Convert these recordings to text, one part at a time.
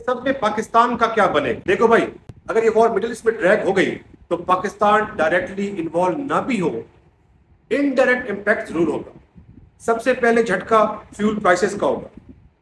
सब में पाकिस्तान का क्या बने। देखो भाई, अगर ये वॉर मिडिल ईस्ट में ड्रैग हो गई तो पाकिस्तान डायरेक्टली इन्वॉल्व ना भी हो, इनडायरेक्ट इम्पैक्ट जरूर होगा। सबसे पहले झटका फ्यूल प्राइसेस का होगा।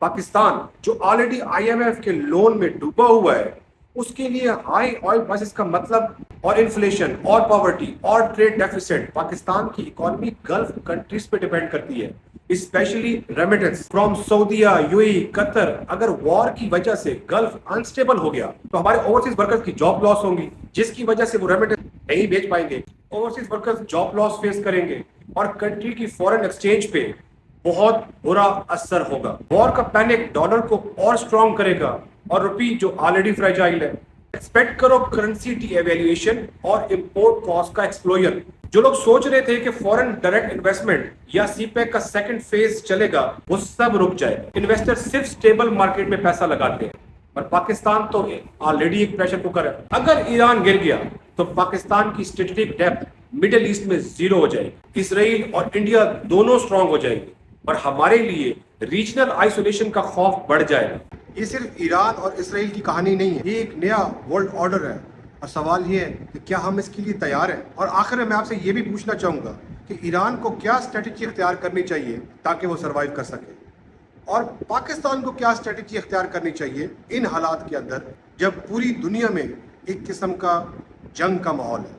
पाकिस्तान जो ऑलरेडी आईएमएफ के लोन में डूबा हुआ है, उसके लिए हाई ऑयल प्राइसेस का मतलब, और इन्फ्लेशन और पॉवर्टी और ट्रेड डेफिसिट, पाकिस्तान की इकोनॉमी गल्फ कंट्रीज पे डिपेंड करती है, specially remittance from Saudia, UAE, Qatar. अगर वॉर की वजह से गल्फ अनस्टेबल हो गया तो हमारे ओवरसीज वर्कर्स की जॉब लॉस होंगी, जिसकी वजह से वो रेमिटेंस नहीं बेच पाएंगे। Overseas workers job loss face करेंगे और कंट्री की फॉरेन एक्सचेंज पे बहुत बुरा असर होगा। वॉर का पैनिक डॉलर को और स्ट्रॉन्ग करेगा और रुपी जो ऑलरेडी फ्रेजाइल है। एक्सपेक्ट करो करेंसी डीवैल्यूएशन और इंपोर्ट कॉस्ट का एक्सप्लोजन। जो लोग सोच रहे थे कि फॉरेन डायरेक्ट इन्वेस्टमेंट या सीपेक का सेकंड फेज चलेगा, वो सब रुक जाए। इन्वेस्टर सिर्फ स्टेबल मार्केट में पैसा लगाते हैं, और पाकिस्तान तो ऑलरेडी एक प्रेशर कुकर है। अगर ईरान गिर गया तो पाकिस्तान की स्ट्रेटेजिक डेप्थ मिडिल ईस्ट में जीरो हो जाएगी। इसराइल और इंडिया दोनों स्ट्रांग हो जाएंगे और हमारे लिए रीजनल आइसोलेशन का खौफ बढ़ जाएगा। ये सिर्फ ईरान और इसराइल की कहानी नहीं है, ये एक नया वर्ल्ड ऑर्डर है, और सवाल ये है कि क्या हम इसके लिए तैयार हैं। और आखिर में मैं आपसे ये भी पूछना चाहूँगा कि ईरान को क्या स्ट्रेटेजी इख्तियार करनी चाहिए ताकि वो सर्वाइव कर सके, और पाकिस्तान को क्या स्ट्रेटेजी इख्तियार करनी चाहिए इन हालात के अंदर जब पूरी दुनिया में एक किस्म का जंग का माहौल है।